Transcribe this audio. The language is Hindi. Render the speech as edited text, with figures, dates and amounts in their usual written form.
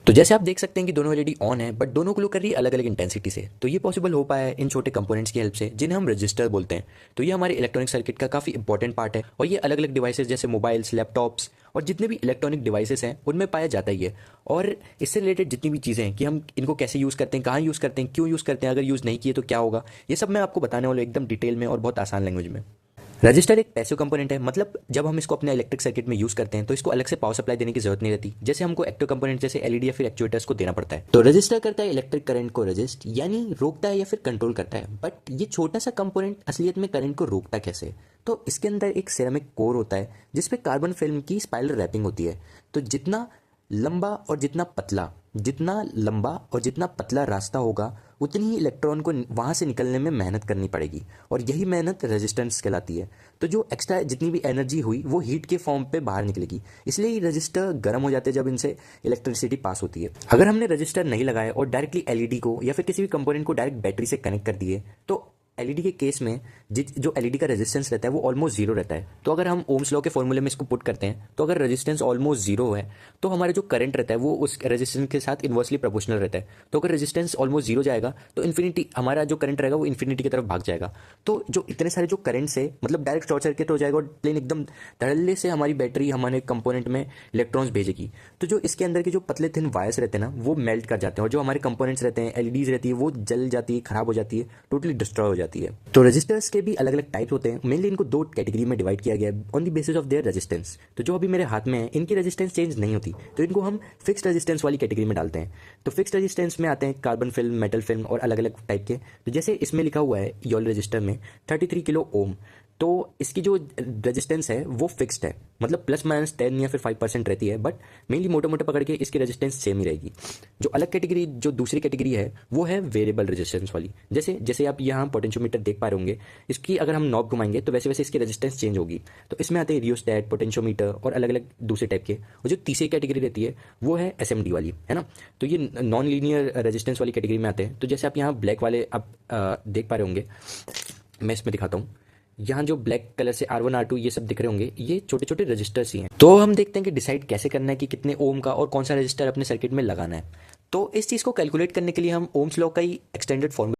तो जैसे आप देख सकते हैं कि दोनों एलईडी ऑन है बट दोनों ग्लो कर रही है अलग अलग इंटेंसिटी से। तो ये पॉसिबल हो पाया है इन छोटे कंपोनेंट्स की हेल्प से जिन्हें हम रजिस्टर बोलते हैं। तो ये हमारे इलेक्ट्रॉनिक सर्किट का काफ़ी इंपॉर्टेंट पार्ट है और ये अलग अलग डिवाइसेस जैसे मोबाइल्स, लैपटॉप्स और जितने भी इलेक्ट्रॉनिक डिवाइसेस हैं उनमें पाया जाता ही है। और इससे रिलेटेड जितनी भी चीज़ें हैं कि हम इनको कैसे यूज़ करते हैं, कहाँ यूज़ करते हैं, क्यों यूज़ करते हैं, अगर यूज़ नहीं किए तो क्या होगा, ये सब मैं आपको बताने वाला हूँ एकदम डिटेल में और बहुत आसान लैंग्वेज में। रजिस्टर एक पैसिव कंपोनेंट है, मतलब जब हम इसको अपने इलेक्ट्रिक सर्किट में यूज करते हैं तो इसको अलग से पावर सप्लाई देने की जरूरत नहीं रहती, जैसे हमको एक्टिव कंपोनेंट जैसे एलईडी या फिर एक्चुएटर्स को देना पड़ता है। तो रजिस्टर करता है इलेक्ट्रिक करंट को रजिस्ट यानी रोकता है या फिर कंट्रोल करता है। बट ये छोटा सा कंपोनेंट असलियत में करंट को रोकता कैसे? तो इसके अंदर एक सिरेमिक कोर होता है जिसपे कार्बन फिल्म की स्पाइरल रैपिंग होती है। तो जितना लंबा और जितना पतला रास्ता होगा उतनी ही इलेक्ट्रॉन को वहाँ से निकलने में मेहनत करनी पड़ेगी और यही मेहनत रेजिस्टेंस कहलाती है। तो जो एक्स्ट्रा जितनी भी एनर्जी हुई वो हीट के फॉर्म पे बाहर निकलेगी, इसलिए ये रजिस्टर गर्म हो जाते हैं जब इनसे इलेक्ट्रिसिटी पास होती है। अगर हमने रजिस्टर नहीं लगाए और डायरेक्टली एलईडी को या फिर किसी भी कंपोनेंट को डायरेक्ट बैटरी से कनेक्ट कर दिए तो एलईडी के केस में जो एलईडी का रेजिस्टेंस रहता है वो ऑलमोस्ट जीरो रहता है। तो अगर हम ओम्स लॉ के फॉर्मूले में इसको पुट करते हैं तो अगर रेजिस्टेंस ऑलमोस्ट जीरो है तो हमारा जो करंट रहता है वो उस रेजिस्टेंस के साथ इन्वर्सली प्रोपोर्शनल रहता है। तो अगर रेजिस्टेंस ऑलमोस्ट जीरो जाएगा तो इन्फिनिटी हमारा जो करंट रहेगा वो इन्फिनिटी की तरफ भाग जाएगा। तो जो इतने सारे जो करंट से मतलब डायरेक्ट शॉर्ट सर्किट हो जाएगा और प्लेन एकदम धड़ल्ले से हमारी बैटरी हमारे कंपोनेंट में इलेक्ट्रॉन्स भेजेगी। तो जो इसके अंदर के जो पतले थिन वायर्स रहते हैं ना वो मेल्ट कर जाते हैं और जो हमारे कंपोनेंट्स रहते हैं, एलईडीज रहती है, वो जल जाती है, खराब हो जाती है, टोटली डिस्ट्रॉय हो जाती है। तो रजिस्टर्स के भी अलग अलग टाइप होते हैं, मेनली इनको दो कैटेगरी में डिवाइड किया गया है on the basis of their resistance. तो जो अभी मेरे हाथ में है इनकी रेजिस्टेंस चेंज नहीं होती, तो इनको हम फिक्स्ड रेजिस्टेंस वाली कैटेगरी में डालते हैं। तो फिक्स्ड रेजिस्टेंस में आते हैं कार्बन फिल्म, मेटल फिल्म और अलग अलग टाइप के। तो जैसे इसमें लिखा हुआ है योल रजिस्टर में 33 किलो ओम, तो इसकी जो रेजिस्टेंस है वो फिक्स्ड है, मतलब प्लस माइनस 10 या फिर 5% रहती है, बट मेनली मोटे मोटे पकड़ के इसकी रेजिस्टेंस सेम ही रहेगी। जो अलग कैटेगरी, जो दूसरी कैटेगरी है वो है वेरिएबल रेजिस्टेंस वाली। जैसे जैसे आप यहाँ पोटेंशियोमीटर देख पा रहे होंगे, इसकी अगर हम नॉब घुमाएंगे तो वैसे वैसे इसकी रेजिस्टेंस चेंज होगी। तो इसमें आते हैं रियोस्टैट, पोटेंशियोमीटर और अलग अलग दूसरे टाइप के। और जो तीसरी कैटेगरी रहती है वो है एसएमडी वाली, है ना। तो ये नॉन लीनियर रेजिस्टेंस वाली कैटेगरी में आते हैं। तो जैसे आप यहाँ ब्लैक वाले आप देख पा रहे होंगे, मैं इसमें दिखाता हूँ। यहाँ जो ब्लैक कलर से R1 R2 ये सब दिख रहे होंगे, ये छोटे छोटे रजिस्टर्स ही हैं। तो हम देखते हैं कि डिसाइड कैसे करना है कि कितने ओम का और कौन सा रजिस्टर अपने सर्किट में लगाना है। तो इस चीज़ को कैलकुलेट करने के लिए हम ओम्स लॉ का ही एक्सटेंडेड फॉर्मूला